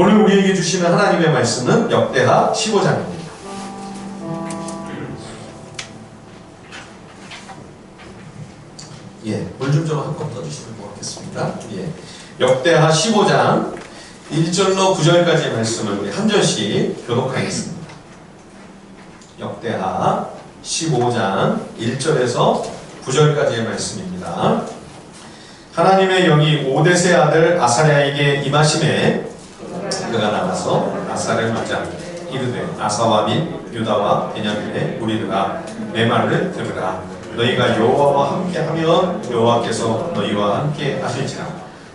오늘 우리에게 주시는 하나님의 말씀은 역대하 15장입니다. 물 좀 한 컵 떠주시면 고맙겠습니다. 역대하 15장 1절로 9절까지의 말씀을 우리 한 절씩 교독하겠습니다. 역대하 15장 1절에서 9절까지의 말씀입니다. 하나님의 영이 오뎃의 아들 아사랴에게 임하심에 그가 나가서 아사를 맞아 이르되 아사와 및 유다와 베냐민의 무리들아 내 말을 들으라. 너희가 여호와와 함께하면 여호와께서 너희와 함께 하실지라.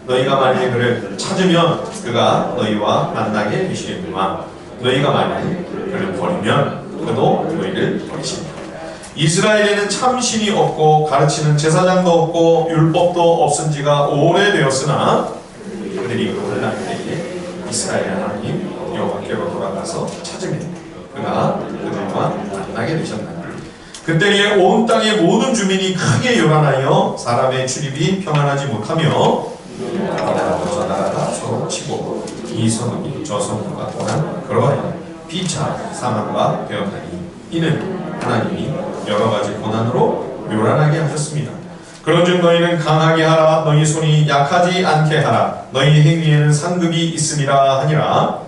너희가 만일 그를 찾으면 그가 너희와 만나게 되시리니와 너희가 만일 그를 버리면 그도 너희를 버리시리라. 이스라엘에는 참 신이 없고 가르치는 제사장도 없고 율법도 없은 지가 오래되었으나 그들이 그를 날 때에 이스라엘 하나님 여호와께로 돌아가서 찾으면 그가 그들과 만나게 되셨나니 그때에 온 땅의 모든 주민이 크게 요란하여 사람의 출입이 평안하지 못하며 이 나라가 저 나라가 서로 치고 이 성읍이 저 성읍과 또한 그러하여 피차 사망과 되었나니 이는 하나님이 여러가지 고난으로 요란하게 하셨습니다. 그런즉 너희는 강하게 하라. 너희 손이 약하지 않게 하라. 너희 행위에는 상급이 있음이라 하니라.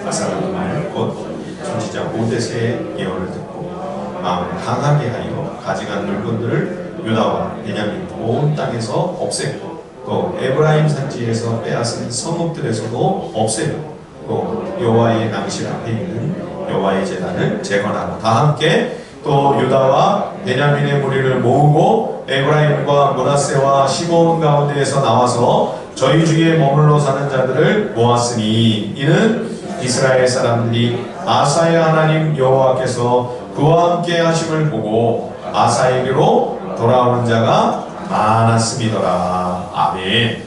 아사가 그 말 곧 선지자 오뎃의 예언을 듣고 마음을 강하게 하여 가져간 물건들을 유다와 베냐민 온 땅에서 없애고 또 에브라임 산지에서 빼앗은 성읍들에서도 없애고 또 여호와의 낭실 앞에 있는 여호와의 제단을 재건하고 다 함께 또 유다와 베냐민의 무리를 모으고 에브라임과 므낫세와 시몬 가운데에서 나와서 저희 중에 머물러 사는 자들을 모았으니 이는 이스라엘 사람들이 아사의 하나님 여호와께서 그와 함께 하심을 보고 아사에게로 돌아오는 자가 많았음이더라. 아멘.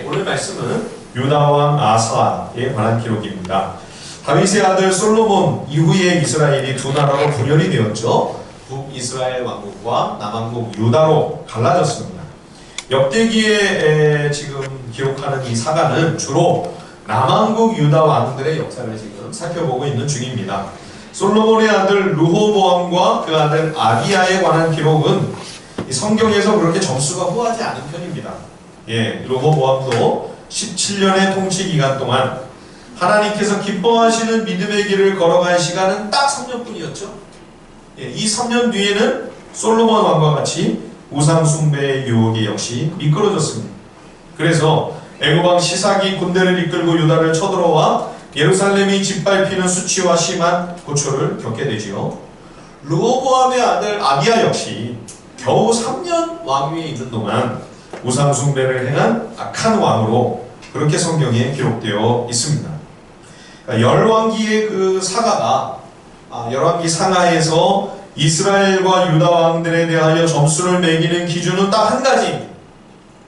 오늘 말씀은 유다왕 아사에 관한 기록입니다. 다윗의 아들 솔로몬 이후에 이스라엘이 두 나라로 분열이 되었죠. 북이스라엘 왕국과 남왕국 유다로 갈라졌습니다. 역대기에 지금 기록하는 이 사가는 주로 남왕국 유다 왕들의 역사를 지금 살펴보고 있는 중입니다. 솔로몬의 아들 르호보암과 그 아들 아비야에 관한 기록은 성경에서 그렇게 점수가 후하지 않은 편입니다. 르호보암도 17년의 통치 기간 동안 하나님께서 기뻐하시는 믿음의 길을 걸어갈 시간은 딱 3년뿐이었죠. 이 3년 뒤에는 솔로몬 왕과 같이 우상 숭배의 유혹이 역시 미끄러졌습니다. 그래서 애굽왕 시삭이 군대를 이끌고 유다를 쳐들어와 예루살렘이 짓밟히는 수치와 심한 고초를 겪게 되지요. 르호보암의 아들 아비야 역시 겨우 3년 왕위에 있는 동안 우상 숭배를 행한 악한 왕으로 그렇게 성경에 기록되어 있습니다. 열왕기의 그 사가가 열왕기 상하에서 이스라엘과 유다 왕들에 대하여 점수를 매기는 기준은 딱 한 가지입니다.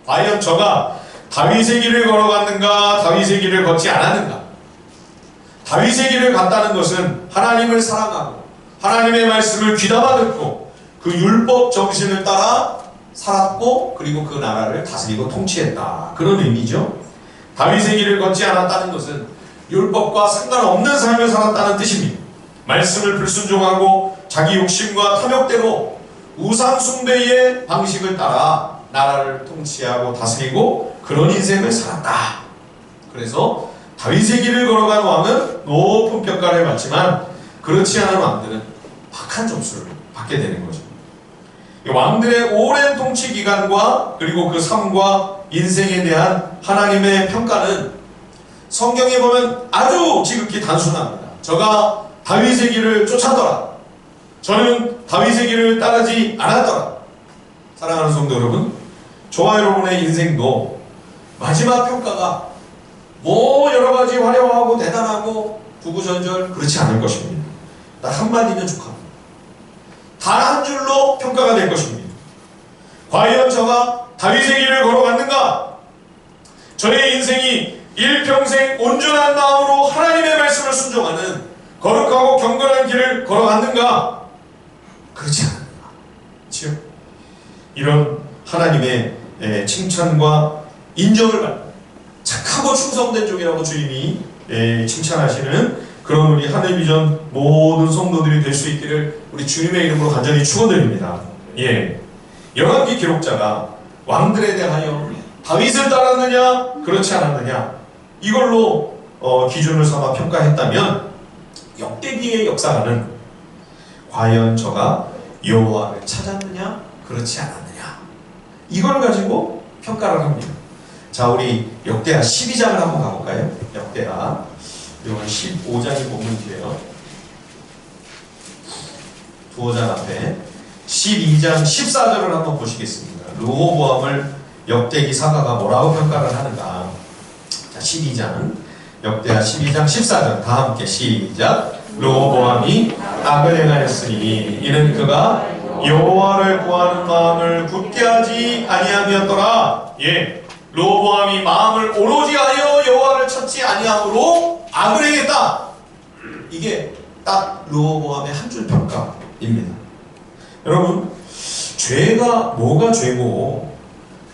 과연 저가 다윗의 길을 걸어갔는가 다윗의 길을 걷지 않았는가. 다윗의 길을 갔다는 것은 하나님을 사랑하고 하나님의 말씀을 귀담아 듣고 그 율법 정신을 따라 살았고 그리고 그 나라를 다스리고 통치했다. 그런 의미죠. 다윗의 길을 걷지 않았다는 것은 율법과 상관없는 삶을 살았다는 뜻입니다. 말씀을 불순종하고 자기 욕심과 탐욕대로 우상 숭배의 방식을 따라 나라를 통치하고 다스리고 그런 인생을 살았다. 그래서 다윗의 길을 걸어간 왕은 높은 평가를 받지만 그렇지 않은 왕들은 박한 점수를 받게 되는 거죠. 왕들의 오랜 통치 기간과 그리고 그 삶과 인생에 대한 하나님의 평가는 성경에 보면 아주 지극히 단순합니다. 저가 다윗의 길을 쫓았더라. 저는 다윗의 길을 따르지 않았더라. 사랑하는 성도 여러분, 저와 여러분의 인생도 마지막 평가가 뭐 여러가지 화려하고 대단하고 구구절절 그렇지 않을 것입니다. 딱 한마디면 족합니다. 단 한 줄로 평가가 될 것입니다. 과연 저가 다윗의 길을 걸어갔는가? 저의 인생이 일평생 온전한 마음으로 하나님의 말씀을 순종하는 거룩하고 경건한 길을 걸어갔는가? 그렇지 않는가? 그렇죠? 이런 하나님의 칭찬과 인정을 받는 착하고 충성된 종이라고 주님이 칭찬하시는 그런 우리 하늘비전 모든 성도들이 될 수 있기를 우리 주님의 이름으로 간절히 축원드립니다. 예, 열왕기 기록자가 왕들에 대하여 다윗을 따랐느냐 그렇지 않았느냐 이걸로 기준을 삼아 평가했다면 역대기의 역사가는 과연 저가 여호와를 찾았느냐 그렇지 않았느냐 이걸 가지고 평가를 합니다. 자, 우리 역대하 12장을 한번 가볼까요? 역대하 이건 15장이 본문이에요. 두어 장 앞에 12장 14절을 한번 보시겠습니다. 르호보암을 역대기 사가가 뭐라고 평가를 하는가. 자, 12장 역대하 12장 14절 다 함께 시작. 르호보암이 악을 행하였으니 이는 그가 여호와를 구하는 마음을 굳게 하지 아니함이었더라. 예, 르호보암이 마음을 오로지 하여 여호와를 찾지 아니함으로 악을 행했다. 이게 딱 르호보암의 한 줄 평가입니다. 여러분, 죄가 뭐가 죄고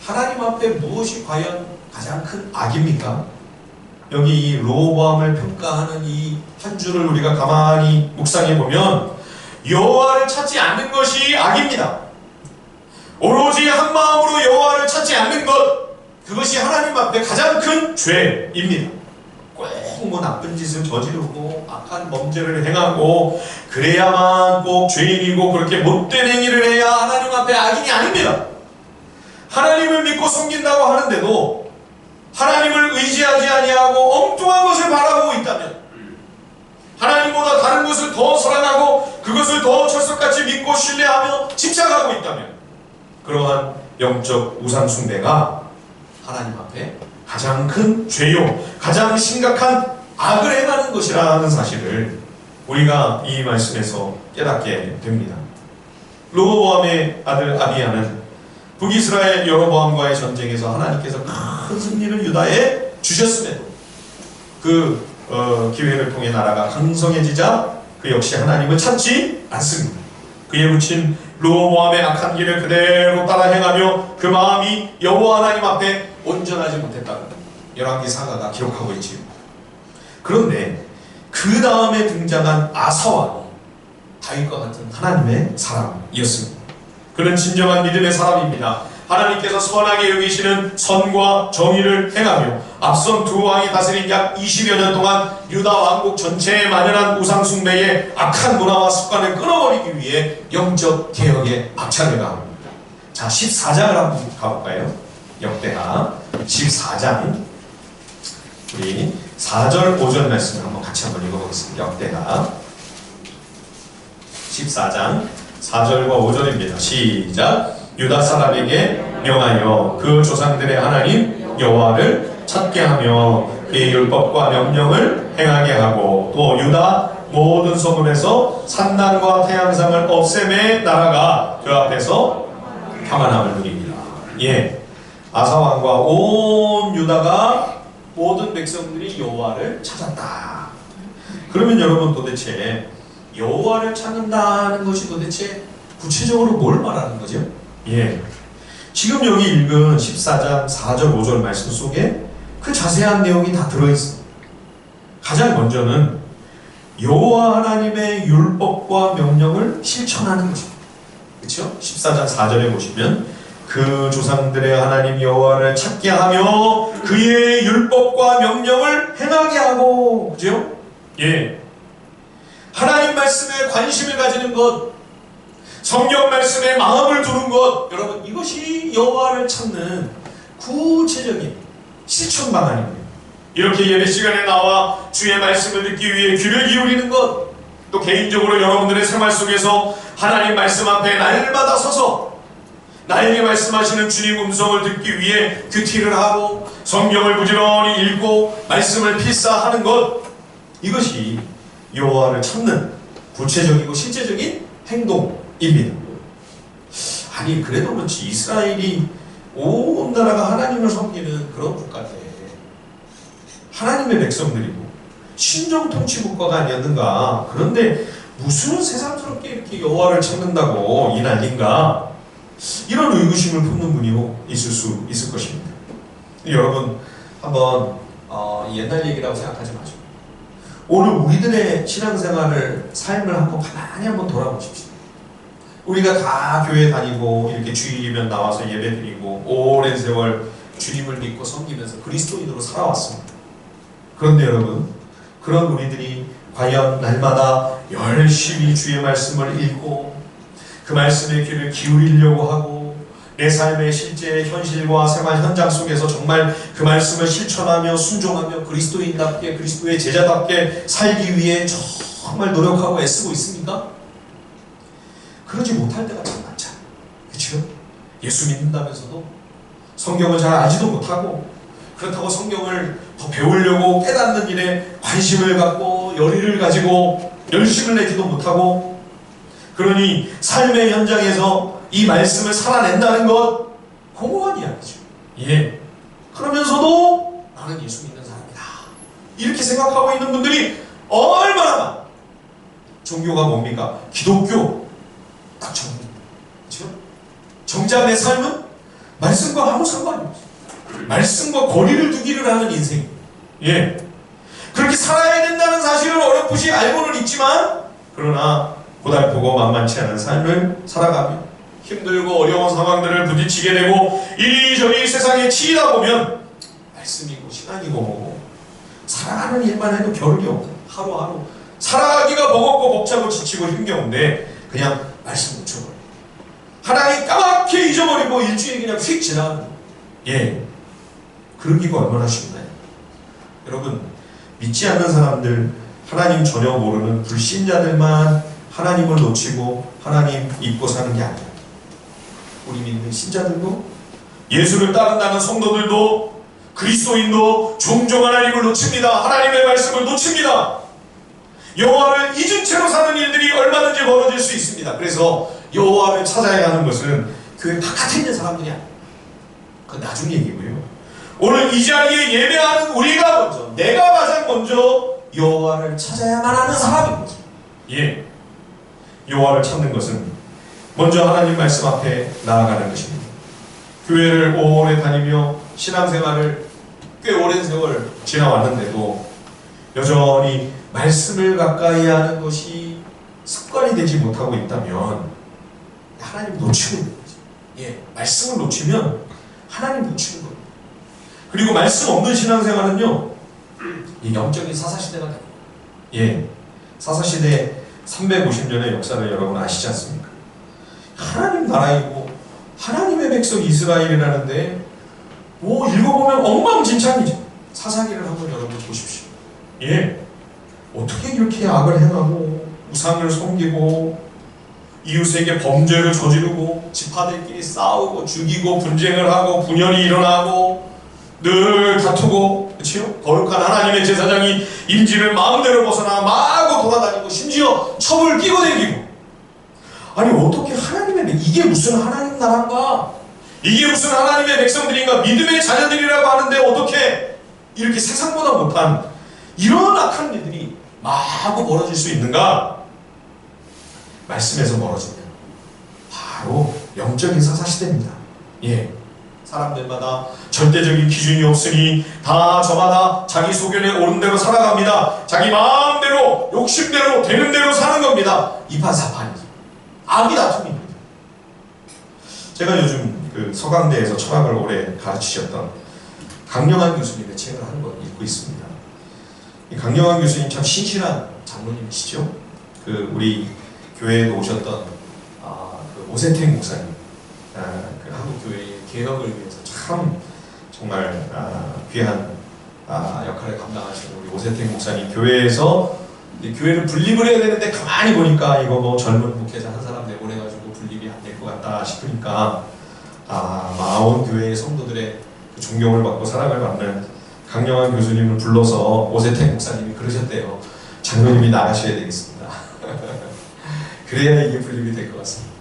하나님 앞에 무엇이 과연 가장 큰 악입니까? 여기 이 르호보암을 평가하는 이 한 줄을 우리가 가만히 묵상해 보면 여호와를 찾지 않는 것이 악입니다. 오로지 한 마음으로 여호와를 찾지 않는 것, 그것이 하나님 앞에 가장 큰 죄입니다. 꼭 뭐 나쁜 짓을 저지르고 악한 범죄를 행하고 그래야만 꼭 죄인이고 그렇게 못된 행위를 해야 하나님 앞에 악인이 아닙니다. 하나님을 믿고 섬긴다고 하는데도 하나님을 의지하지 아니하고 엉뚱한 것을 바라보고 있다면, 하나님보다 다른 것을 더 사랑하고 그것을 더 철석같이 믿고 신뢰하며 집착하고 있다면, 그러한 영적 우상 숭배가 하나님 앞에 가장 큰 죄요, 가장 심각한 악을 행하는 것이라는 사실을 우리가 이 말씀에서 깨닫게 됩니다. 르호보암의 아들 아비야는 북이스라엘 여로보암과의 전쟁에서 하나님께서 큰 승리를 유다에 주셨음에도 그 기회를 통해 나라가 강성해지자 그 역시 하나님을 찾지 않습니다. 그에 붙인 르호보암의 악한 길을 그대로 따라 행하며 그 마음이 여호와 하나님 앞에 온전하지 못했다고 열왕기 사가가 기록하고 있지요. 그런데 그 다음에 등장한 아사왕이 다윗과 같은 하나님의 사람이었습니다. 그는 진정한 믿음의 사람입니다. 하나님께서 선하게 여기시는 선과 정의를 행하며 앞선 두 왕이 다스린 약 20여 년 동안 유다 왕국 전체에 만연한 우상 숭배의 악한 문화와 습관을 끊어버리기 위해 영적 개혁에 박차를 가합니다. 자, 14장을 한번 가볼까요? 역대하 14장 우리 4절 5절 말씀을 한번 같이 한번 읽어보겠습니다. 역대하 14장 4절과 5절입니다. 시작. 유다 사람에게 명하여 그 조상들의 하나님 여호와를 찾게 하며 그의 율법과 명령을 행하게 하고 또 유다 모든 소금에서 산난과 태양상을 없애매 나라가 그 앞에서 평안함을 누립니다. 예, 아사왕과 온 유다가 모든 백성들이 여호와를 찾았다. 그러면 여러분, 도대체 여호와를 찾는다는 것이 도대체 구체적으로 뭘 말하는 거죠? 예, 지금 여기 읽은 14장 4절 5절 말씀 속에 그 자세한 내용이 다 들어있습니다. 가장 먼저는 여호와 하나님의 율법과 명령을 실천하는 것입니다. 그렇죠? 14장 4절에 보시면 그 조상들의 하나님 여호와를 찾게 하며 그의 율법과 명령을 행하게 하고, 그죠? 예, 하나님 말씀에 관심을 가지는 것, 성경 말씀에 마음을 두는 것, 여러분, 이것이 여호와를 찾는 구체적인 실천 방안입니다. 이렇게 예배 시간에 나와 주의 말씀을 듣기 위해 귀를 기울이는 것, 또 개인적으로 여러분들의 생활 속에서 하나님 말씀 앞에 날마다 서서 나에게 말씀하시는 주님 음성을 듣기 위해 큐티를 하고 성경을 부지런히 읽고 말씀을 필사하는 것, 이것이 여호와를 찾는 구체적이고 실제적인 행동입니다. 아니, 그래도 그렇지 이스라엘이 온 나라가 하나님을 섬기는 그런 국가인데 하나님의 백성들이고 신정 통치 국가가 아니었는가? 그런데 무슨 새삼스럽게 이렇게 여호와를 찾는다고 이 난리인가? 이런 의구심을 품는 분이 있을 수 있을 것입니다. 여러분, 한번 옛날 얘기라고 생각하지 마시고 오늘 우리들의 신앙생활을 삶을 가만히 한번 돌아보십시오. 우리가 다 교회 다니고 이렇게 주일이면 나와서 예배드리고 오랜 세월 주님을 믿고 섬기면서 그리스도인으로 살아왔습니다. 그런데 여러분, 그런 우리들이 과연 날마다 열심히 주의 말씀을 읽고 그 말씀의 귀를 기울이려고 하고 내 삶의 실제 현실과 생활 현장 속에서 정말 그 말씀을 실천하며 순종하며 그리스도인답게 그리스도의 제자답게 살기 위해 정말 노력하고 애쓰고 있습니까? 그러지 못할 때가 참 많잖아요. 그렇죠? 예수 믿는다면서도 성경을 잘 알지도 못하고 그렇다고 성경을 더 배우려고 깨닫는 일에 관심을 갖고 열의를 가지고 열심을 내지도 못하고, 그러니 삶의 현장에서 이 말씀을 살아낸다는 것 공허한 이야기죠. 예. 그러면서도 나는 예수 믿는 사람이다 이렇게 생각하고 있는 분들이 얼마나 많아. 종교가 뭡니까? 기독교 딱 정리. 그렇죠? 정작 내 삶은 말씀과 아무 상관이 없어. 말씀과 거리를 두기를 하는 인생. 예. 그렇게 살아야 된다는 사실을 어렴풋이 알고는 있지만, 그러나 고달프고 만만치 않은 삶을 살아가며 힘들고 어려운 상황들을 부딪히게 되고 이리저리 세상에 치이다 보면 말씀이고 신앙이고 뭐고 살아가는 일만 해도 겨를이 없고 하루하루 살아가기가 버겁고 벅차고 지치고 힘겨운데 그냥 말씀 묻혀버려요. 하나님 까맣게 잊어버리고 일주일이 그냥 휙 지나가는. 예. 그러기가 얼마나 쉽나요? 여러분, 믿지 않는 사람들, 하나님 전혀 모르는 불신자들만 하나님을 놓치고 하나님 잊고 사는 게 아니에요. 우리 믿는 신자들도, 예수를 따른다는 성도들도, 그리스도인도 종종 하나님을 놓칩니다. 하나님의 말씀을 놓칩니다. 여호와를 잊은 채로 사는 일들이 얼마든지 벌어질 수 있습니다. 그래서 여호와를 찾아야 하는 것은 교회 바깥에 있는 사람들이 아니에요. 그건 나중 얘기고요. 오늘 이 자리에 예배하는 우리가 먼저, 내가 가장 먼저 여호와를 찾아야만 하는 사람인 거죠. 예. 여호와를 찾는 것은 먼저 하나님 말씀 앞에 나아가는 것입니다. 교회를 오래 다니며 신앙생활을 꽤 오랜 세월 지나왔는데도 여전히 말씀을 가까이 하는 것이 습관이 되지 못하고 있다면 하나님 놓치고 있는 거죠. 예, 말씀을 놓치면 하나님 놓치는 겁니다. 그리고 말씀 없는 신앙생활은요, 이 영적인 사사시대가 됩니다. 예, 사사시대 350년의 역사를 여러분 아시지 않습니까? 하나님 나라이고 하나님의 백성 이스라엘이라는데 뭐 읽어보면 엉망진창이죠. 사사기를 한번 여러분 보십시오. 예, 어떻게 이렇게 악을 행하고 우상을 섬기고 이웃에게 범죄를 저지르고 지파들끼리 싸우고 죽이고 분쟁을 하고 분열이 일어나고 늘 다투고, 그렇죠? 거룩한 하나님의 제사장이 임지를 마음대로 벗어나 마구 돌아다니고 심지어 첩을 끼고 다니고. 아니 어떻게 하나님의, 이게 무슨 하나님 나라인가? 이게 무슨 하나님의 백성들인가? 믿음의 자녀들이라고 하는데 어떻게 이렇게 세상보다 못한 이런 악한 일들이 마구 벌어질 수 있는가? 말씀에서 멀어지면 바로 영적인 사사시대입니다. 예. 사람들마다 절대적인 기준이 없으니 다 저마다 자기 소견에 옳은 대로 살아갑니다. 자기 마음대로 욕심대로 되는 대로 사는 겁니다. 이판사판이죠. 악이 다툼입니다. 제가 요즘 그 서강대에서 철학을 오래 가르치셨던 강영환 교수님의 책을 한 권 읽고 있습니다. 이 강영환 교수님 참 신실한 장로님이시죠. 그 우리 교회에 오셨던 그 오세택 목사님, 그 한국 교회의 개혁을 위해서 참 정말 귀한 역할을 감당하시는 우리 오세택 목사님, 교회에서 교회를 분립을 해야 되는데 가만히 보니까 이거 뭐 젊은 목회자 한 사람 내보내가지고 분립이 안 될 것 같다 싶으니까 마온 교회의 성도들의 그 존경을 받고 사랑을 받는 강영환 교수님을 불러서 오세택 목사님이 그러셨대요. 장로님이 나가셔야 되겠습니다. 그래야 이게 분립이 될 것 같습니다.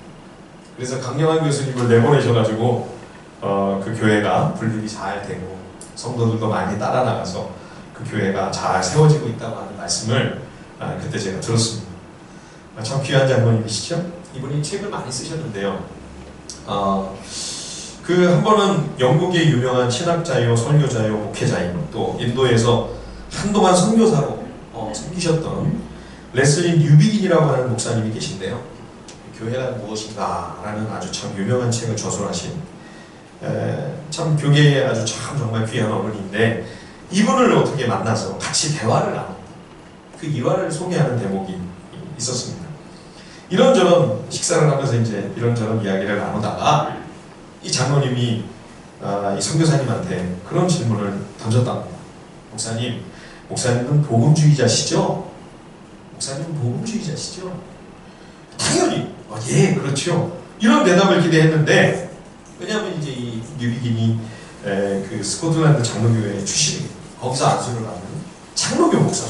그래서 강영환 교수님을 내보내셔가지고 그 교회가 분립이 잘 되고 성도들도 많이 따라 나가서 그 교회가 잘 세워지고 있다고 하는 말씀을 그때 제가 들었습니다. 참 귀한 장로님이시죠? 이분이 책을 많이 쓰셨는데요. 그 한 번은 영국의 유명한 신학자요, 설교자요, 목회자요, 또 인도에서 한동안 선교사로 생기셨던 레슬리 뉴비긴이라고 하는 목사님이 계신데요. 교회란 무엇인가 라는 아주 참 유명한 책을 저술하신 참 교계에 아주 참 정말 귀한 어른인데, 이분을 어떻게 만나서 같이 대화를 나눕니다. 그 일화를 소개하는 대목이 있었습니다. 이런저런 식사를 하면서 이제 이런저런 이야기를 나누다가 이 장로님이 이 선교사님한테 그런 질문을 던졌답니다. 목사님은 복음주의자시죠? 목사님은 복음주의자시죠? 당연히 예, 그렇죠. 이런 대답을 기대했는데, 왜냐하면 이제 이 뉴비긴이 그 스코틀랜드 장로교회 출신이 거기서 안수를 하는 장로교 목사,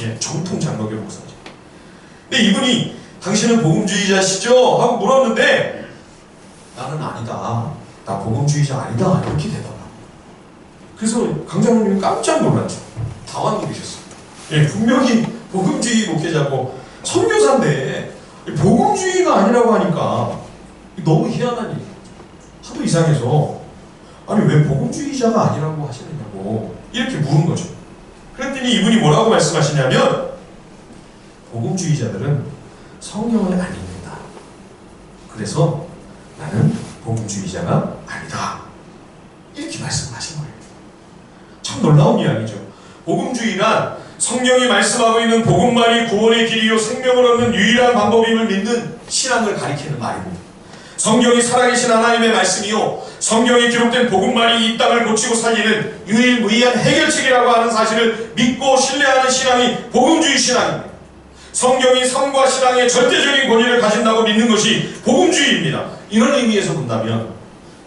예, 정통 장로교 목사죠. 근데 이분이 당신은 복음주의자시죠? 하고 물었는데, 나는 아니다. 나 복음주의자 아니다. 이렇게 대답하고. 그래서 강장로님이 깜짝 놀랐죠. 당황이되셨어요. 예, 분명히 복음주의 목회자고 선교사인데 복음주의가 아니라고 하니까 너무 희한한 일이에요. 하도 이상해서 아니 왜 복음주의자가 아니라고 하시느냐고 이렇게 물은 거죠. 그랬더니 이분이 뭐라고 말씀하시냐면, 복음주의자들은 성경을 안 읽는다. 그래서 나는 복음주의자가 아니다. 이렇게 말씀하신 거예요. 참 놀라운 이야기죠. 복음주의란 성경이 말씀하고 있는 복음만이 구원의 길이요 생명을 얻는 유일한 방법임을 믿는 신앙을 가리키는 말입니다. 성경이 살아계신 하나님의 말씀이요 성경에 기록된 복음만이 이 땅을 고치고 살리는 유일무이한 해결책이라고 하는 사실을 믿고 신뢰하는 신앙이 복음주의 신앙입니다. 성경이 삶과 신앙의 절대적인 권위를 가진다고 믿는 것이 복음주의입니다. 이런 의미에서 본다면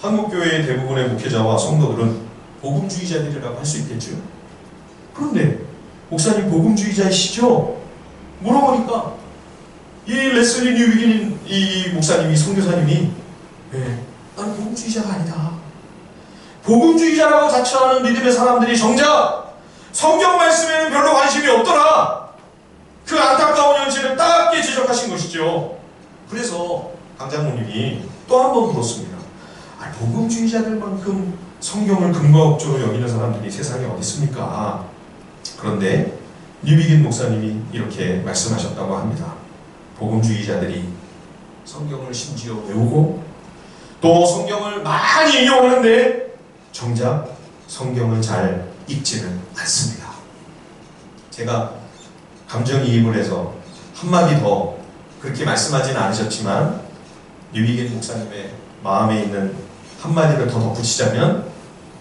한국교회의 대부분의 목회자와 성도들은 복음주의자들이라고 할 수 있겠죠. 그런데 목사님 복음주의자이시죠? 물어보니까 이 레슬리 뉴비긴 이 목사님이, 선교사님이 나는 복음주의자가 아니다. 복음주의자라고 자처하는 믿음의 사람들이 정작 성경 말씀에는 별로 관심이 없더라. 그 안타까운 현실을 따갑게 지적하신 것이죠. 그래서 강장로님이 또 한 번 물었습니다. 복음주의자들만큼 성경을 근거업적으로 여기는 사람들이 세상에 어디 있습니까? 그런데 뉴비긴 목사님이 이렇게 말씀하셨다고 합니다. 복음주의자들이 성경을 심지어 외우고 또 성경을 많이 인용하는데 정작 성경을 잘 읽지는 않습니다. 제가 감정이입을 해서 한마디 더 그렇게 말씀하지는 않으셨지만 뉴비긴 목사님의 마음에 있는 한마디를 더 덧붙이자면,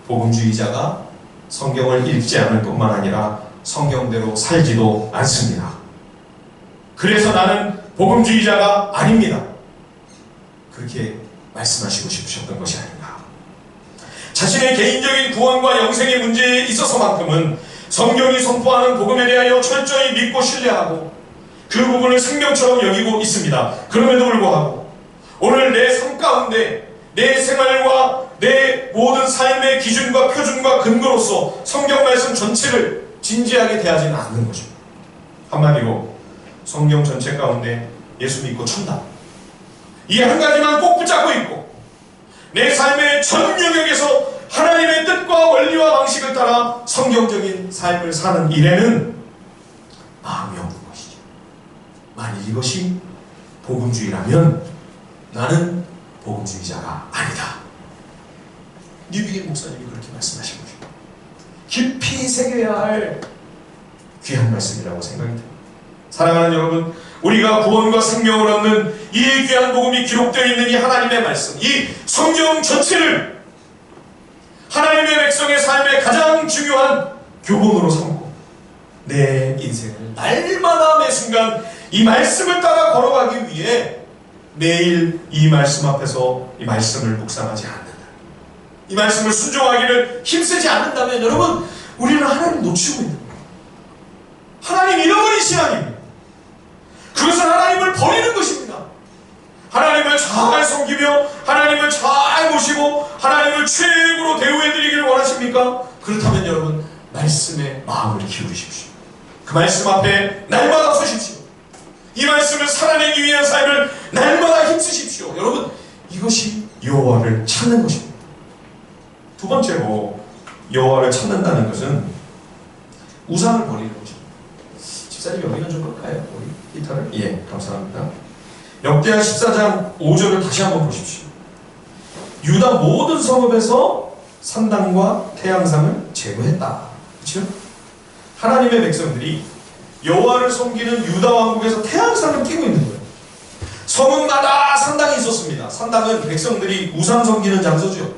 복음주의자가 성경을 읽지 않을 뿐만 아니라 성경대로 살지도 않습니다. 그래서 나는 복음주의자가 아닙니다. 그렇게 말씀하시고 싶으셨던 것이 아닌가. 자신의 개인적인 구원과 영생의 문제에 있어서만큼은 성경이 선포하는 복음에 대하여 철저히 믿고 신뢰하고 그 부분을 생명처럼 여기고 있습니다. 그럼에도 불구하고 오늘 내 삶 가운데 내 생활과 내 모든 삶의 기준과 표준과 근거로서 성경 말씀 전체를 진지하게 대하지는 않는 것입니다. 한마디로 성경 전체 가운데 예수 믿고 천다, 이 한 가지만 꼭 붙잡고 있고 내 삶의 전 영역에서 하나님의 뜻과 원리와 방식을 따라 성경적인 삶을 사는 일에는 마음이 없는 것이죠. 만일 이것이 복음주의라면 나는 복음주의자가 아니다. 뉴비긴 목사님이 그렇게 말씀하신 것입니다. 깊이 새겨야 할 귀한 말씀이라고 생각이 듭니다. 사랑하는 여러분, 우리가 구원과 생명을 얻는 이 귀한 복음이 기록되어 있는 이 하나님의 말씀, 이 성경 전체를 하나님의 백성의 삶의 가장 중요한 교본으로 삼고 내 인생을 날마다 매 순간 이 말씀을 따라 걸어가기 위해 매일 이 말씀 앞에서 이 말씀을 묵상하지 않는다, 이 말씀을 순종하기를 힘쓰지 않는다면 여러분, 우리는 하나님 놓치고 있는 거예요. 하나님 잃어버린 신앙입니다. 그것은 하나님을 버리는 것입니다. 하나님을 잘 섬기며 하나님을 잘 모시고 하나님을 최고로 대우해드리기를 원하십니까? 그렇다면 여러분, 말씀에 마음을 기울이십시오. 그 말씀 앞에 날마다 서십시오. 이 말씀을 살아내기 위한 삶을 날마다 힘쓰십시오. 여러분, 이것이 여호와를 찾는 것입니다. 두 번째로 여호와를 찾는다는 것은 우상을 버리는 것입니다. 10자리 여기는 좀 볼까요? 우리 기타를? 예, 감사합니다. 역대하 14장 5절을 다시 한번 보십시오. 유다 모든 성읍에서 산당과 태양상을 제거했다. 그렇죠? 하나님의 백성들이 여호와를 섬기는 유다 왕국에서 태양상을 끼고 있는 거예요. 성읍마다 산당이 있었습니다. 산당은 백성들이 우상 섬기는 장소죠.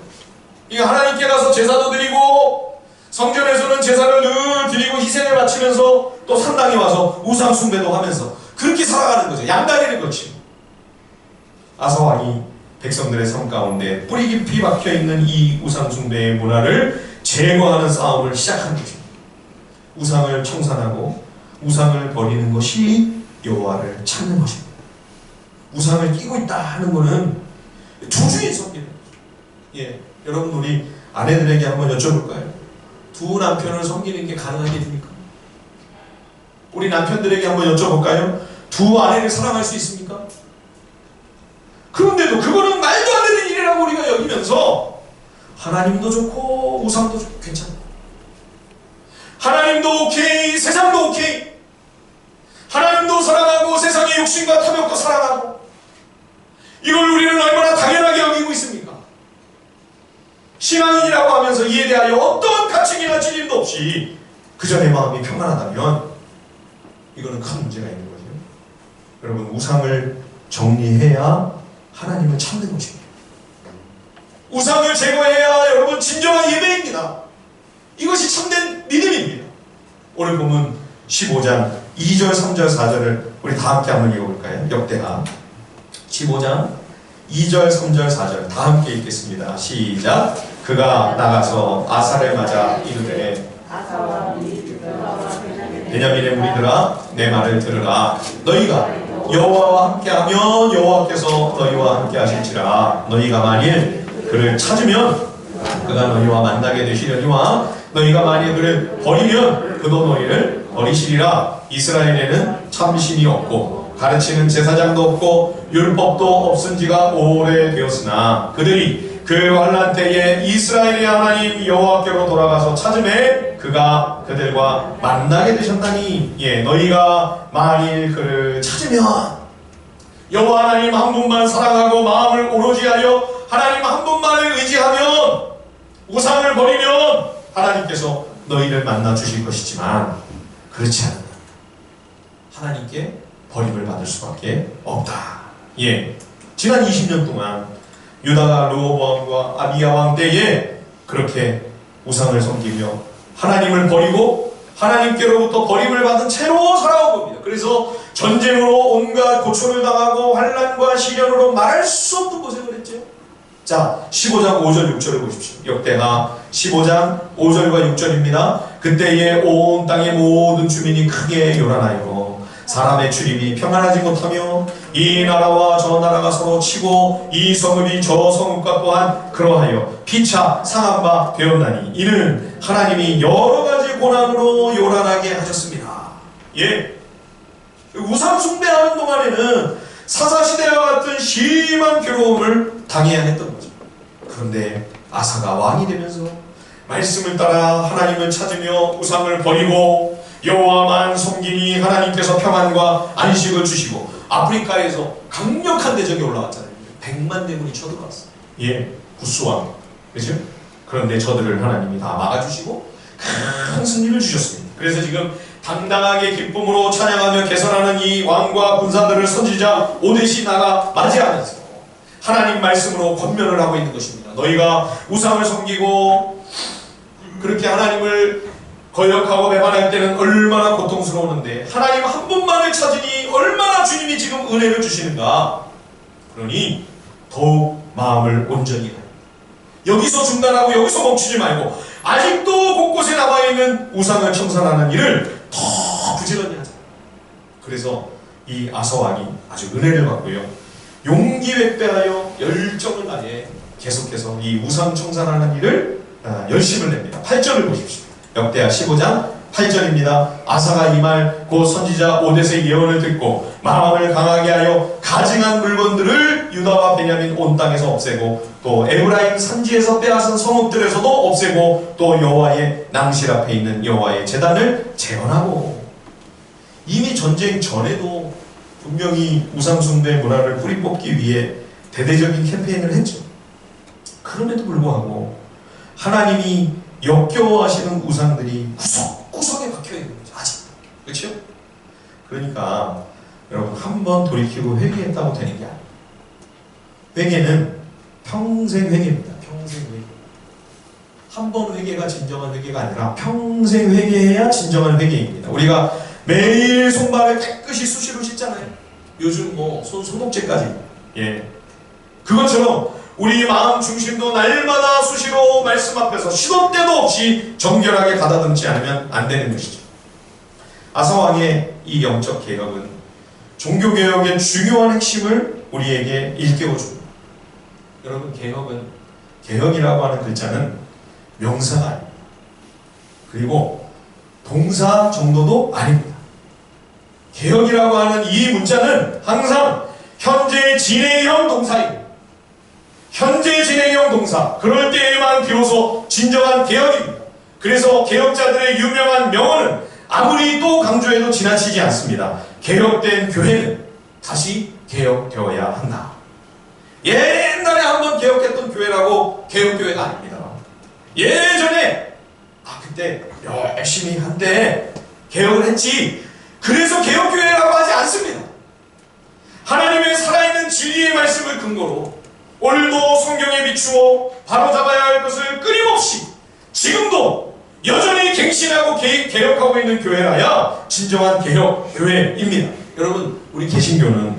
이거 하나님께 가서 제사도 드리고 성전에서는 제사를 늘 드리고 희생을 바치면서 또 산당에 와서 우상 숭배도 하면서 그렇게 살아가는 거죠. 양다리를 거치고. 아사 왕이 백성들의 삶 가운데 뿌리 깊이 박혀있는 이 우상 숭배의 문화를 제거하는 싸움을 시작한 거죠. 우상을 청산하고 우상을 버리는 것이 여호와를 찾는 것입니다. 우상을 끼고 있다 하는 것은 두주의 섬기는 거죠. 예, 여러분 우리 아내들에게 한번 여쭤볼까요? 두 남편을 섬기는 게 가능한 일입니까? 우리 남편들에게 한번 여쭤볼까요? 두 아내를 사랑할 수 있습니까? 그런데도 그거는 말도 안 되는 일이라고 우리가 여기면서 하나님도 좋고 우상도 좋고 괜찮다. 하나님도 오케이, 세상도 오케이. 하나님도 사랑하고 세상의 욕심과 탐욕도 사랑하고 이걸 우리는 얼마나 당연하게 여기고 있습니까? 신앙인이라고 하면서 이에 대하여 어떤 가책이나 찔림도 없이 그저 내 마음이 평안하다면 이거는 큰 문제가 있는 거죠. 여러분 우상을 정리해야 하나님을 찾는 것입니다. 우상을 제거해야 여러분 진정한 예배입니다. 이것이 참된 믿음입니다. 오늘 보면 15장 2절, 3절, 4절을 우리 다 함께 한번 읽어볼까요? 역대하 15장 2절, 3절, 4절 다 함께 읽겠습니다. 시작. 그가 나가서 아사를 맞아 이르되 베냐민의 무리들아 내 말을 들으라. 너희가 여호와와 함께하면 여호와께서 너희와 함께 하실지라. 너희가 만일 그를 찾으면 그가 너희와 만나게 되시려니와 너희가 만일 그를 버리면 그도 너희를 버리시리라. 이스라엘에는 참신이 없고 가르치는 제사장도 없고 율법도 없은 지가 오래되었으나 그들이 그 환난 때에 이스라엘의 하나님 여호와께로 돌아가서 찾음에 그가 그들과 만나게 되셨다니. 예, 너희가 만일 그를 찾으면 여호와 하나님 한 분만 사랑하고 마음을 오로지 하여 하나님 한 분만을 의지하면 우상을 버리면 하나님께서 너희를 만나 주실 것이지만 그렇지 않다. 하나님께 버림을 받을 수밖에 없다. 예, 지난 20년 동안 유다가 르호보암과 아비야 왕 때에 그렇게 우상을 섬기며 하나님을 버리고 하나님께로부터 버림을 받은 채로 살아온 겁니다. 그래서 전쟁으로 온갖 고초를 당하고 환난과 시련으로 말할 수 없는 고생을 했죠. 자, 15장 5절 6절을 보십시오. 역대하 15장 5절과 6절입니다. 그때에 온 땅의 모든 주민이 크게 요란하여 사람의 출입이 평안하지 못하며 이 나라와 저 나라가 서로 치고 이 성읍이 저 성읍과 또한 그러하여 피차 상한 바 되었나니 이는 하나님이 여러 가지 고난으로 요란하게 하셨습니다. 예, 우상 숭배하는 동안에는 사사시대와 같은 심한 괴로움을 당해야 했던 거죠. 그런데 아사가 왕이 되면서 말씀을 따라 하나님을 찾으며 우상을 버리고 여호와만 섬기니 하나님께서 평안과 안식을 주시고 아프리카에서 강력한 대적이 올라왔잖아요. 100만 대군이 쳐들어왔어요. 예, 구스왕, 그렇죠? 그런데 저들을 하나님이 다 막아주시고 큰 승리를 주셨습니다. 그래서 지금 당당하게 기쁨으로 찬양하며 개선하는 이 왕과 군사들을 선지자 오뎃이 나가 맞이하면서 하나님 말씀으로 권면을 하고 있는 것입니다. 너희가 우상을 섬기고 그렇게 하나님을 거역하고 배반할 때는 얼마나 고통스러우는데 하나님 한 분만을 찾으니 얼마나 주님이 지금 은혜를 주시는가. 그러니 더욱 마음을 온전히 하여 여기서 중단하고 여기서 멈추지 말고 아직도 곳곳에 남아있는 우상을 청산하는 일을 더 부지런히 하자. 그래서 이 아사 왕이 아주 은혜를 받고요, 용기 백배하여 열정을 다해 계속해서 이 우상 청산하는 일을 열심을 냅니다. 8절을 보십시오. 역대하 15장 8절입니다. 아사가 이 말 곧 선지자 오뎃의 예언을 듣고 마음을 강하게 하여 가증한 물건들을 유다와 베냐민 온 땅에서 없애고 또 에브라임 산지에서 빼앗은 성읍들에서도 없애고 또 여호와의 낭실 앞에 있는 여호와의 제단을 재건하고. 이 전쟁 전에도 분명히 우상숭배 문화를 뿌리 뽑기 위해 대대적인 캠페인을 했죠. 그럼에도 불구하고 하나님이 역겨워하시는 우상들이 구석구석에 박혀있는 거죠. 아직. 그렇죠? 그러니까 여러분 한 번 돌이키고 회개했다고 되는 게 아니에요. 회개는 평생 회개입니다. 평생 회개. 한 번 회개가 진정한 회개가 아니라 평생 회개해야 진정한 회개입니다. 우리가 매일 손발을 깨끗이 수시로 씻잖아요. 요즘 뭐 손 소독제까지. 예. 그것처럼 우리 마음 중심도 날마다 수시로 말씀 앞에서 시도 때도 없이 정결하게 가다듬지 않으면 안 되는 것이죠. 아사왕의 이 영적 개혁은 종교개혁의 중요한 핵심을 우리에게 일깨워줍니다. 여러분, 개혁이라고 하는 글자는 명사가 아닙니다. 그리고 동사 정도도 아닙니다. 개혁이라고 하는 이 문자는 항상 현재 진행형 동사입니다. 현재 진행형 동사. 그럴 때에만 비로소 진정한 개혁입니다. 그래서 개혁자들의 유명한 명언은 아무리 또 강조해도 지나치지 않습니다. 개혁된 교회는 다시 개혁되어야 한다. 옛날에 한번 개혁했던 교회라고 개혁교회가 아닙니다. 예전에 그때 열심히 한때 개혁을 했지 그래서 개혁교회라고 하지 않습니다. 하나님의 살아있는 진리의 말씀을 근거로 오늘도 성경에 비추어 바로잡아야 할 것을 끊임없이 지금도 여전히 갱신하고 개혁하고 있는 교회라야 진정한 개혁교회입니다. 여러분, 우리 개신교는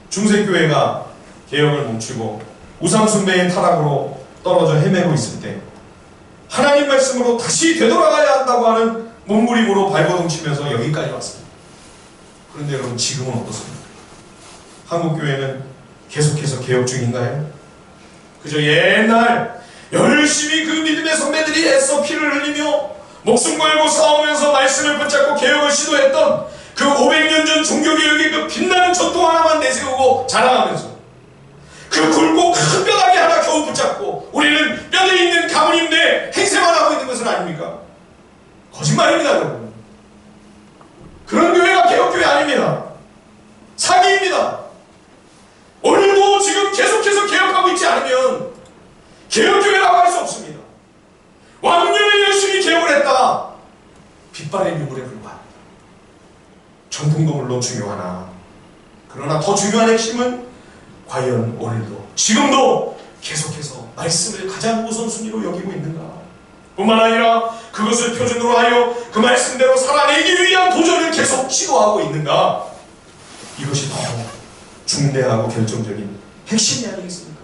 중세교회가 개혁을 멈추고 우상숭배의 타락으로 떨어져 헤매고 있을 때 하나님 말씀으로 다시 되돌아가야 한다고 하는 몸부림으로 발버둥 치면서 여기까지 왔습니다. 그런데 여러분, 지금은 어떻습니까? 한국교회는 계속해서 개혁 중인가요? 그저 옛날 열심히 그 믿음의 선배들이 애써 피를 흘리며 목숨 걸고 싸우면서 말씀을 붙잡고 개혁을 시도했던 그 500년 전 종교개혁의 그 빛나는 전통 하나만 내세우고 자랑하면서 그 굵고 큰 뼈다귀 하나 겨우 붙잡고 우리는 뼈대 있는 가문인데 행세만 하고 있는 것은 아닙니까? 거짓말입니다, 여러분. 그런 교회가 개혁교회 아닙니다. 사기입니다. 오늘도 지금 계속해서 개혁하고 있지 않으면 개혁교회라고 할 수 없습니다. 왕년에 열심히 개혁을 했다. 빛발의 유물에 불과합니다. 전통도 물론 중요하나 그러나 더 중요한 핵심은 과연 오늘도 지금도 계속해서 말씀을 가장 우선순위로 여기고 있는가? 뿐만 아니라 그것을 표준으로 하여 그 말씀대로 살아내기 위한 도전을 계속 시도하고 있는가? 이것이 더 중대하고 결정적인 핵심이 아니겠습니까?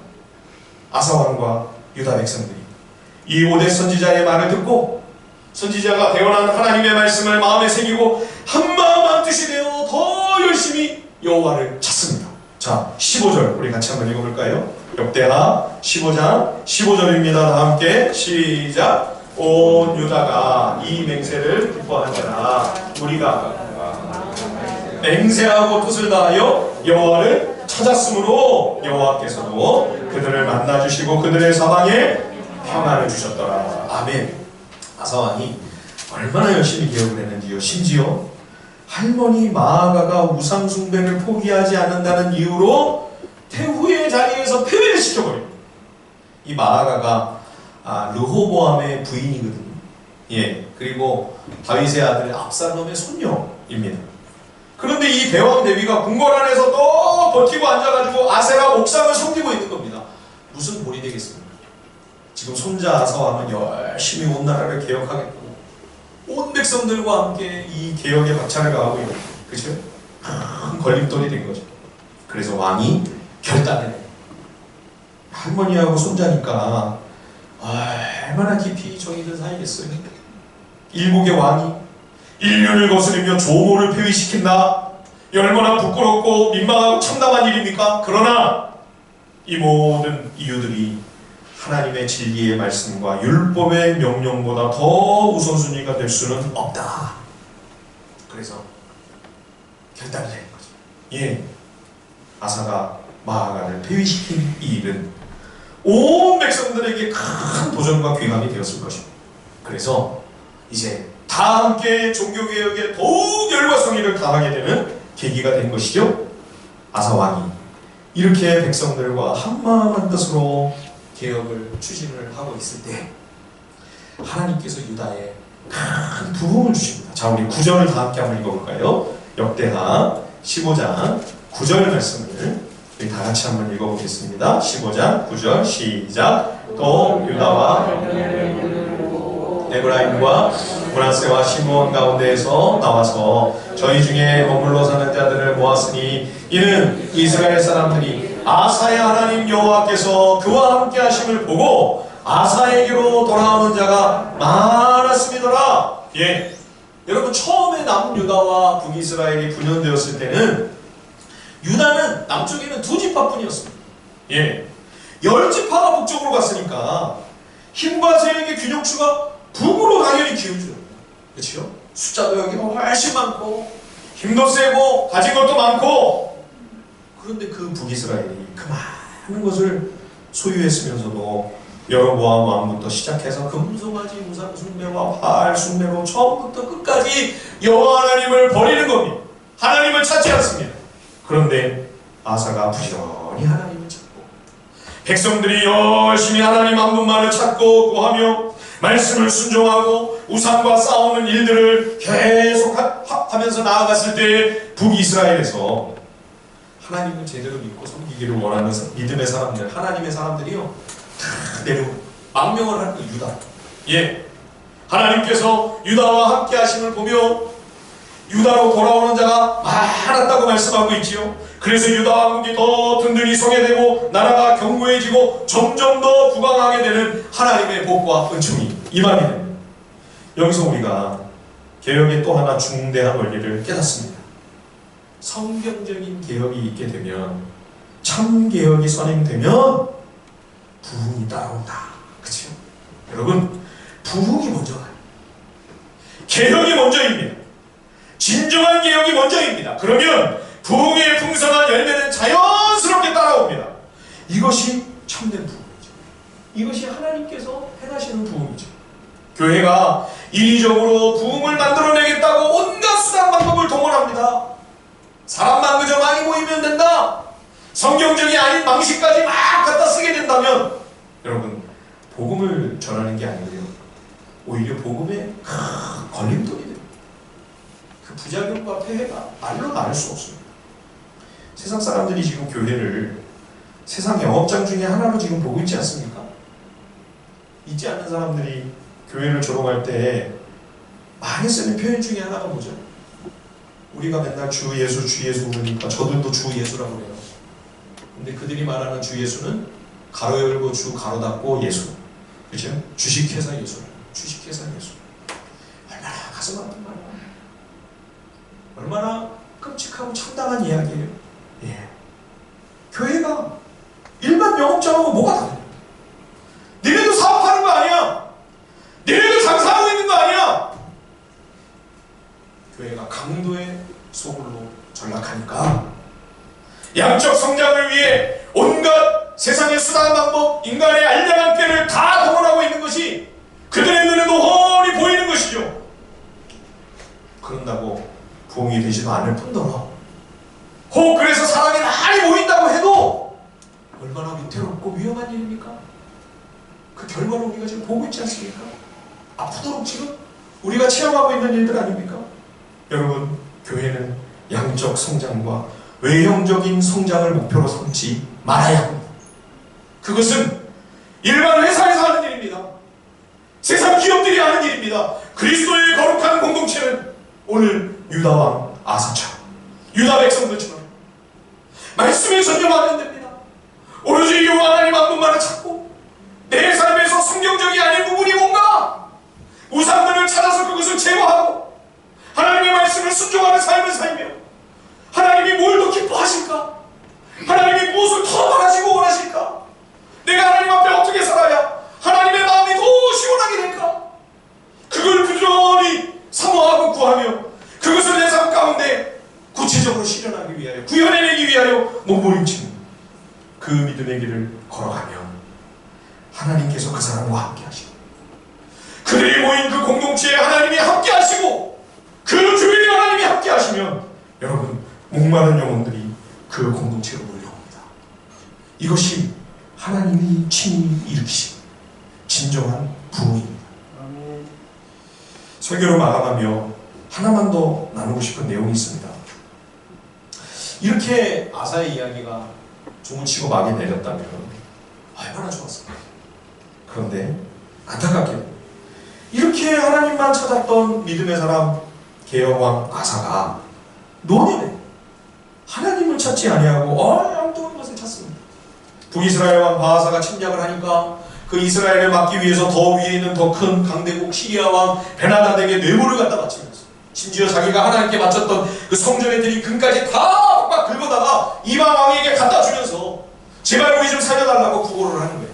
아사왕과 유다 백성들이 이 5대 선지자의 말을 듣고 선지자가 대언한 하나님의 말씀을 마음에 새기고 한마음 한뜻이 되어 더 열심히 여호와를 찾습니다. 자, 15절 우리 같이 한번 읽어볼까요? 역대하 15장 15절입니다. 다 함께 시작. 온 유다가 이 맹세를 기뻐하니라. 우리가 맹세하고 뜻을 다하여 여호와를 찾았으므로 여호와께서도 그들을 만나주시고 그들의 사방에 평안을 주셨더라. 아멘. 아사왕이 얼마나 열심히 개혁을 했는지요. 심지어 할머니 마아가가 우상숭배를 포기하지 않는다는 이유로 태후의 자리에서 폐위를 시켜버립니다. 이 마아가가 르호보암의 부인이거든요. 예, 그리고 다윗의 아들 압살롬의 손녀입니다. 그런데 이 대왕 대비가 궁궐 안에서 또 버티고 앉아가지고 아세라 옥상을 섬기고 있는 겁니다. 무슨 본이 되겠습니까? 지금 손자 아사왕은 열심히 온 나라를 개혁하겠다고 온 백성들과 함께 이 개혁에 박차를 가하고 있는 거죠. 그렇죠? 큰 걸림돌이 된 거죠. 그래서 왕이 결단을 해요. 할머니하고 손자니까 얼마나 깊이 정이든 사이겠어요. 일국의 왕이 인륜을 거스르며 조모를 폐위시킨다. 얼마나 부끄럽고 민망하고 참담한 일입니까? 그러나 이 모든 이유들이 하나님의 진리의 말씀과 율법의 명령보다 더 우선순위가 될 수는 없다. 그래서 결단을 한 거죠. 예, 아사가 마아가를 폐위시킨 이 일은 온 백성들에게 큰 도전과 귀감이 되었을 것입니다. 그래서 이제 다 함께 종교개혁에 더욱 열과 성의를 다하게 되는 계기가 된 것이죠. 아사 왕이 이렇게 백성들과 한마음 한뜻으로 개혁을 추진을 하고 있을 때 하나님께서 유다에 큰 부흥을 주십니다. 자, 우리 9절을 다 함께 한번 읽어볼까요? 역대하 15장 9절 말씀을 우리 다 같이 한번 읽어보겠습니다. 15장 9절 시작. 또 유다와 에브라임과 므낫세와 시므온 가운데에서 나와서 저희 중에 머물러 사는 자들을 모았으니 이는 이스라엘 사람들이 아사의 하나님 여호와께서 그와 함께 하심을 보고 아사에게로 돌아오는 자가 많았음이더라. 예, 여러분 처음에 남유다와 북이스라엘이 분열되었을 때는 유다는 남쪽에는 2지파뿐이었습니다. 예, 10지파가 북쪽으로 갔으니까 힘과 세력의 균형추가 북으로 당연히 기울죠. 그렇죠? 숫자도 여기가 훨씬 많고 힘도 세고 가진 것도 많고, 그런데 그 북이스라엘이 그 많은 것을 소유했으면서도 여로보암 왕부터 시작해서 금송아지 우상 숭배와 바알 숭배로 처음부터 끝까지 여호와 하나님을 버리는 겁니다. 하나님을 찾지 않습니다. 그런데 아사가 부지런히 하나님을 찾고 백성들이 열심히 하나님 한 분만을 찾고 구하며 말씀을 순종하고 우상과 싸우는 일들을 계속 하면서 나아갔을 때 북이스라엘에서 하나님을 제대로 믿고 섬기기를 원하는 믿음의 사람들, 하나님의 사람들이요 다 내려오고 망명을 하는 그 유다. 예, 하나님께서 유다와 함께 하심을 보며 유다로 돌아오는 자가 많았다고 말씀하고 있지요. 그래서 유다 왕국이 더 든든히 서게 되고 나라가 견고해지고 점점 더 부강하게 되는 하나님의 복과 은총이 임하게 됩니다. 여기서 우리가 개혁의 또 하나 중대한 원리를 깨닫습니다. 성경적인 개혁이 있게 되면, 참 개혁이 선행되면 부흥이 따라온다. 그렇죠? 여러분, 부흥이 먼저 가요. 개혁이 먼저입니다. 진정한 개혁이 먼저입니다. 그러면 부흥의 풍성한 열매는 자연스럽게 따라옵니다. 이것이 참된 부흥이죠. 이것이 하나님께서 행하시는 부흥이죠. 교회가 인위적으로 부흥을 만들어내겠다고 온갖 수단 방법을 동원합니다. 사람만 그저 많이 모이면 된다, 성경적이 아닌 방식까지 막 갖다 쓰게 된다면 여러분, 복음을 전하는 게 아니고요, 오히려 복음에 큰 걸림돌이 됩니다. 그 부작용과 폐해가 말로 나눌 수 없습니다. 세상 사람들이 지금 교회를 세상 영업장 중에 하나로 지금 보고 있지 않습니까? 있지 않는 사람들이 교회를 조롱할 때 많이 쓰는 표현 중에 하나가 뭐죠? 우리가 맨날 주 예수 그러니까 저들도 주 예수라고 그래요. 근데 그들이 말하는 주 예수는 가로 열고 주 가로 닫고 예수, 그렇죠? 주식회사 예수, 주식회사 예수. 얼마나 가슴 아픈 말이야. 얼마나 끔찍하고 참담한 이야기예요. 예. 교회가 일반 영업장하고 뭐가 다르냐? 니네도 사업하는 거 아니야? 니네도 장사하고 있는 거 아니야? 교회가 강도의 소굴로 전락하니까 양적 성장을 위해 온갖 세상의 수단 방법, 인간의 알량한 꾀를 다 동원하고 있는 것이 그들의 눈에도 훤히 보이는 것이죠. 그런다고 부흥이 되지도 않을 뿐더러 혹 그래서 사람이 많이 모인다고 해도 얼마나 위태롭고 위험한 일입니까? 그 결과를 우리가 지금 보고 있지 않습니까? 아프도록 지금 우리가 체험하고 있는 일들 아닙니까? 여러분, 교회는 양적 성장과 외형적인 성장을 목표로 삼지 말아야 합니다. 그것은 일반 회사에서 하는 일입니다. 세상 기업들이 하는 일입니다. 그리스도의 거룩한 공동체는 오늘 유다왕 아사처럼, 유다 백성들처럼 말씀에 전념하면 됩니다. 오로지 여호와 하나님 한 분만을 찾고 내 삶에서 성경적이 아닌 부분이 뭔가 우상들을 찾아서 그것을 제거하고 하나님의 말씀을 순종하는 삶을 살며 하나님이 뭘 더 기뻐하실까? 하나님이 무엇을 더 바라시고 원하실까? 내가 하나님 앞에 어떻게 살아야 하나님의 마음이 더 시원하게 될까? 그걸 부지런히 사모하고 구하며 그것을 내 삶 가운데 구체적으로 실현하기 위하여, 구현해내기 위하여 몸부림치는 그 믿음의 길을 걸어가면 하나님께서 그 사람과 함께 하시고 그 그들이 모인 그 공동체에 하나님이 함께 하시고 그 교회에 하나님이 함께 하시면 여러분 목마른 영혼들이 그 공동체로 몰려옵니다. 이것이 하나님이 친히 일으키신 진정한 부흥입니다. 설교로 마감하며 하나만 더 나누고 싶은 내용이 있습니다. 이렇게 아사의 이야기가 종을 치고 막이 내렸다면 얼마나 좋았을까. 그런데 안타깝게도 이렇게 하나님만 찾았던 믿음의 사람 게역왕 아사가 노년에 하나님을 찾지 아니하고 엉뚱한 것을 찾습니다. 북이스라엘 왕 바하사가 침략을 하니까 그 이스라엘을 막기 위해서 더 위에 있는 더 큰 강대국 시리아 왕 베나다에게 뇌물을 갖다 바치면서 심지어 자기가 하나님께 바쳤던 그 성전에 드린 금까지 다 막 긁어다가 이방 왕에게 갖다 주면서 제발 우리 좀 살려달라고 구걸을 하는 거예요.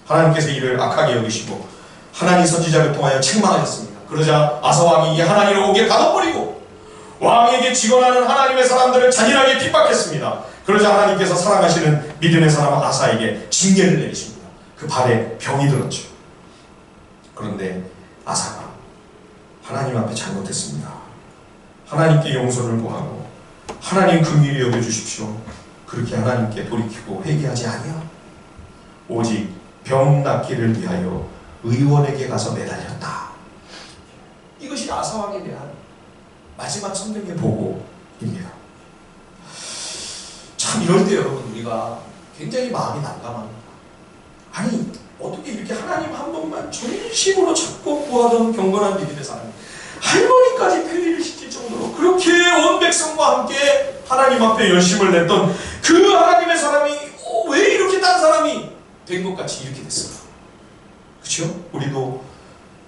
하나님께서 이를 악하게 여기시고 하나님 선지자를 통하여 책망하셨습니다. 그러자 아사 왕이 이 하나님을 옥에 가둬버리고 왕에게 직언하는 하나님의 사람들을 잔인하게 핍박했습니다. 그러자 하나님께서 사랑하시는 믿음의 사람 아사에게 징계를 내리십니다. 그 발에 병이 들었죠. 그런데 아사가 하나님 앞에 잘못했습니다. 하나님께 용서를 구하고 하나님 긍휼히 여겨주십시오. 그렇게 하나님께 돌이키고 회개하지 아니하 오직 병 낫기를 위하여 의원에게 가서 매달렸다. 이것이 아사왕에 대한 마지막 성경의 보고입니다. 참 이럴 때 여러분 우리가 굉장히 마음이 난감합니다. 아니 어떻게 이렇게 하나님 한 번만 전심으로 찾고 구하던 경건한 믿음의 사람이 할머니까지 폐위를 시킬 정도로 그렇게 온 백성과 함께 하나님 앞에 열심을 냈던 그 하나님의 사람이 왜 이렇게 딴 사람이 된 것 같이 이렇게 됐을까? 그렇죠? 우리도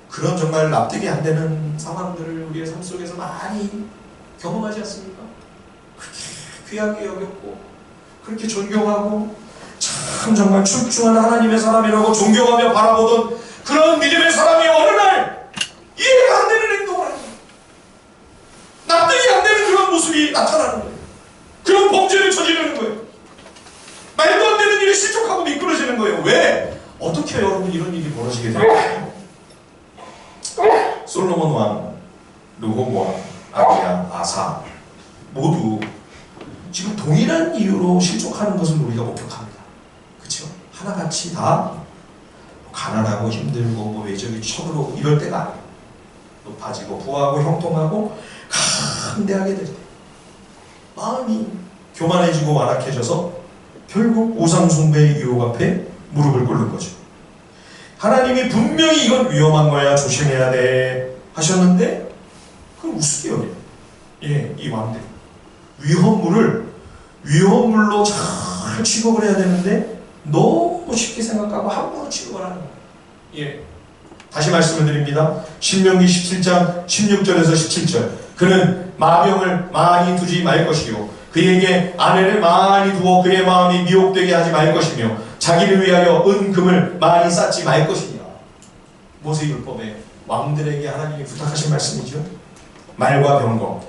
그런 정말 납득이 안 되는 상황들을 우리의 삶 속에서 많이 경험하지 않습니까? 그렇게 귀하게 여겼고 그렇게 존경하고 참 정말 출중한 하나님의 사람이라고 존경하며 바라보던 그런 믿음의 사람이 어느 날 이해가 안 되는 행동을 하는 거예요. 납득이 안 되는 그런 모습이 나타나는 거예요. 그런 범죄를 저지르는 거예요. 말도 안 되는 일에 실족하고 미끄러지는 거예요. 왜? 어떻게 여러분 이런 일이 벌어지게 될까요? 솔로몬 왕, 르호보암, 아비야, 아사 모두 지금 동일한 이유로 실족하는 것을 우리가 목격합니다. 그렇죠? 하나같이 다 가난하고 힘들고 뭐 외적이 쳐들어오고 이럴 때가 아니에요. 높아지고 부하고 형통하고 강대하게 될 때 마음이 교만해지고 완악해져서 결국 우상숭배의 유혹 앞에 무릎을 꿇는 거죠. 하나님이 분명히 이건 위험한 거야 조심해야 돼 하셨는데 그걸 우습게 여겨요. 예, 이 왕들 위험물로 잘 취급을 해야 되는데 너무 쉽게 생각하고 함부로 취급을 하는 거예요. 예. 다시 말씀을 드립니다. 신명기 17장 16절에서 17절 그는 마병을 많이 두지 말 것이요 그에게 아내를 많이 두어 그의 마음이 미혹되게 하지 말 것이며 자기를 위하여 은금을 많이 쌓지 말 것이니라. 모세율법에 왕들에게 하나님이 부탁하신 말씀이죠. 말과 병거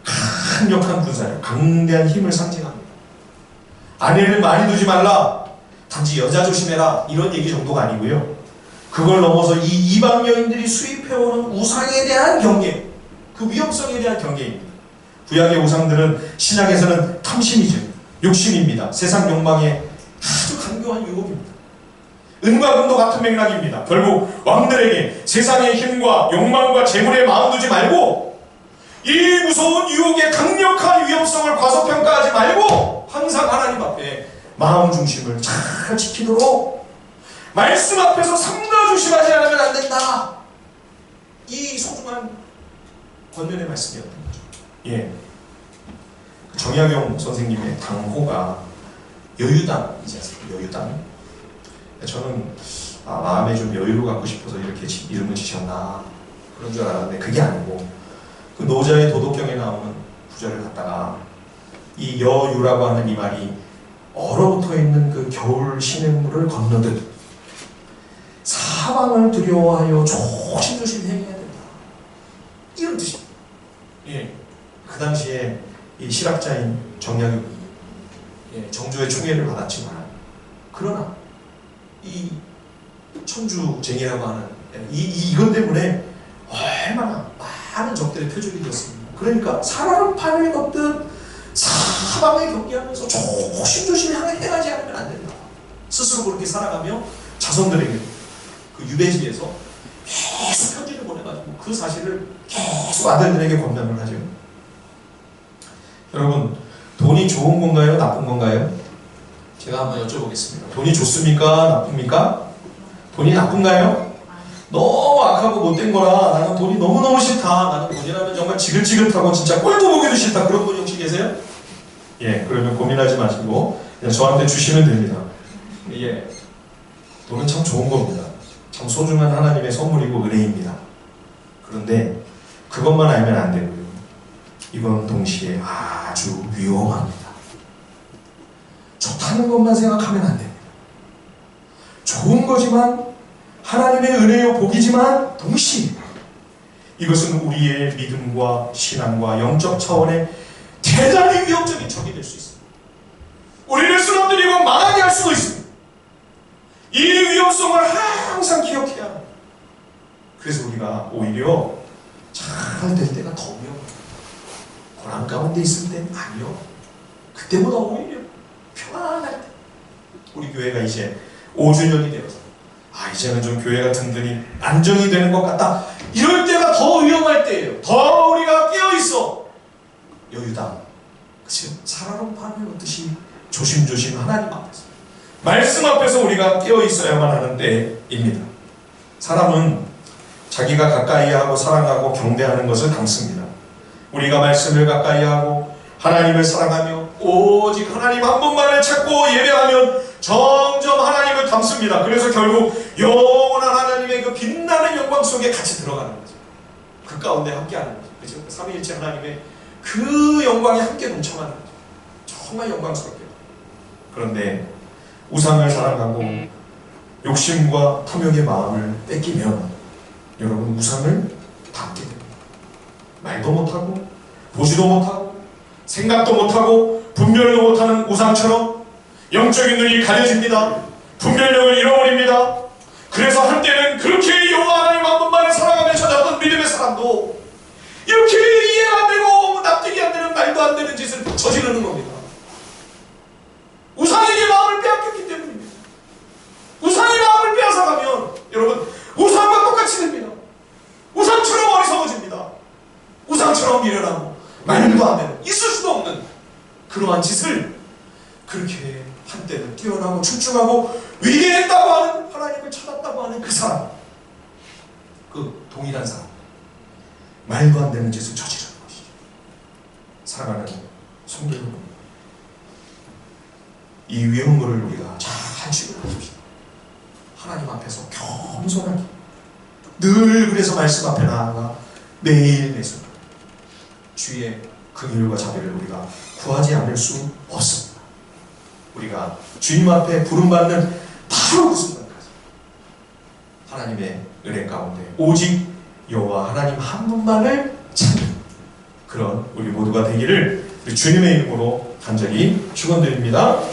강력한 군사력 강대한 힘을 상징합니다. 아내를 많이 두지 말라 단지 여자 조심해라 이런 얘기 정도가 아니고요. 그걸 넘어서 이 이방 여인들이 수입해오는 우상에 대한 경계 그 위험성에 대한 경계입니다. 구약의 우상들은 신약에서는 탐심이죠. 욕심입니다. 세상 욕망의 아주 강경한 유혹입니다. 은과 금도 같은 맥락입니다. 결국 왕들에게 세상의 힘과 욕망과 재물에 마음 두지 말고 이 무서운 유혹의 강력한 위험성을 과소평가하지 말고 항상 하나님 앞에 마음 중심을 잘 지키도록 말씀 앞에서 삼가 조심하지 않으면 안 된다. 이 소중한 권면의 말씀이었던 거죠. 예. 정약용 선생님의 당호가 여유당이지 않습니까? 여유당. 저는 마음에 좀 여유를 갖고 싶어서 이렇게 이름을 지셨나 그런 줄 알았는데 그게 아니고 그 노자의 도덕경에 나오는 구절을 갖다가 이 여유라고 하는 이 말이 얼어붙어 있는 그 겨울 시냇물을 건너듯 사방을 두려워하여 조심조심 행해야 된다. 이런 뜻입니다. 예. 그 당시에 이 실학자인 정약용이 정조의 총애를 받았지만 그러나 이 천주쟁이라고 하는 이것 때문에 얼마나 많은 적들의 표적이 되었습니다. 그러니까 사람을 판을 걷듯 사방을 경계하면서 조심조심 행하지 않으면 안 된다. 스스로 그렇게 살아가며 자손들에게 그 유배지에서 계속 편지를 보내가지고 그 사실을 계속 아들들에게 권면을 하죠. 여러분, 돈이 좋은 건가요? 나쁜 건가요? 제가 한번 여쭤보겠습니다. 돈이 좋습니까? 나쁩니까? 돈이 나쁜가요? 너무 악하고 못된 거라 나는 돈이 너무너무 싫다. 나는 돈이라면 정말 지긋지긋하고 진짜 꼴도 보기도 싫다. 그런 분이 혹시 계세요? 예, 그러면 고민하지 마시고 그냥 저한테 주시면 됩니다. 예, 돈은 참 좋은 겁니다. 참 소중한 하나님의 선물이고 은혜입니다. 그런데 그것만 알면 안 되고요. 이건 동시에 아주 위험합니다. 좋다는 것만 생각하면 안 됩니다. 좋은 거지만 하나님의 은혜요 복이지만 동시에 이것은 우리의 믿음과 신앙과 영적 차원의 대단히 위험적인 적이 될 수 있습니다. 우리를 쓰러뜨리고 망하게 할 수도 있습니다. 이 위험성을 항상 기억해야 합니다. 그래서 우리가 오히려 잘 될 때가 더 위험합니다. 고난 가운데 있을 땐 아니요. 그때보다 오히려 편안할 때. 우리 교회가 이제 5주년이 되어서 이제는 좀 교회가 든든히 안정이 되는 것 같다. 이럴 때가 더 위험할 때예요. 더 우리가 깨어있어. 여유다. 그치? 살아rom 판을 얻듯이 조심조심 하나님 앞에서 말씀 앞에서 우리가 깨어있어야만 하는 때입니다. 사람은 자기가 가까이하고 사랑하고 경배하는 것을 닮습니다. 우리가 말씀을 가까이하고 하나님을 사랑하며 오직 하나님 한 분만을 찾고 예배하면 점점 하나님을 닮습니다. 그래서 결국 영원한 하나님의 그 빛나는 영광 속에 같이 들어가는 거죠. 그 가운데 함께하는 거죠. 그죠? 삼위일체 하나님의 그 영광이 함께 넘쳐가는 거죠. 정말 영광스럽게. 그런데 우상을 사랑하고 욕심과 탐욕의 마음을 뺏기면 여러분 우상을 닮게 됩니다. 말도 못하고 보지도 못하고 생각도 못하고 분별도 못하는 우상처럼 영적인 눈이 가려집니다. 분별력을 잃어버립니다. 그래서 한때는 그렇게 여호와 하나님 한 분만을 사랑하며 찾았던 믿음의 사람도 이렇게 이해가 안 되고 납득이 안 되는 말도 안 되는 짓을 저지르는 겁니다. 우상에게 마음을 빼앗겼기 때문입니다. 우상의 마음을 빼앗아가면 여러분 우상과 똑같이 됩니다. 우상처럼 어리석어집니다. 우상처럼 미련하고 말도 안 되는 있을 수도 없는 그러한 짓을 그렇게 한때는 뛰어나고 출중하고 위대했다고 하는 하나님을 찾았다고 하는 그 사람, 그 동일한 사람, 말도 안 되는 짓을 저지르는 것이죠. 사랑하는 성도 여러분, 이 위험물을 우리가 잘 주의하십시다. 하나님 앞에서 겸손하게 늘 그래서 말씀 앞에 나아가 매일 내 순간 주의 긍휼과 자비를 우리가 구하지 않을 수 없습니다. 우리가 주님 앞에 부름받는 바로 그 순간까지 하나님의 은혜 가운데 오직 여호와 하나님 한 분만을 찾는 그런 우리 모두가 되기를 우리 주님의 이름으로 간절히 축원드립니다.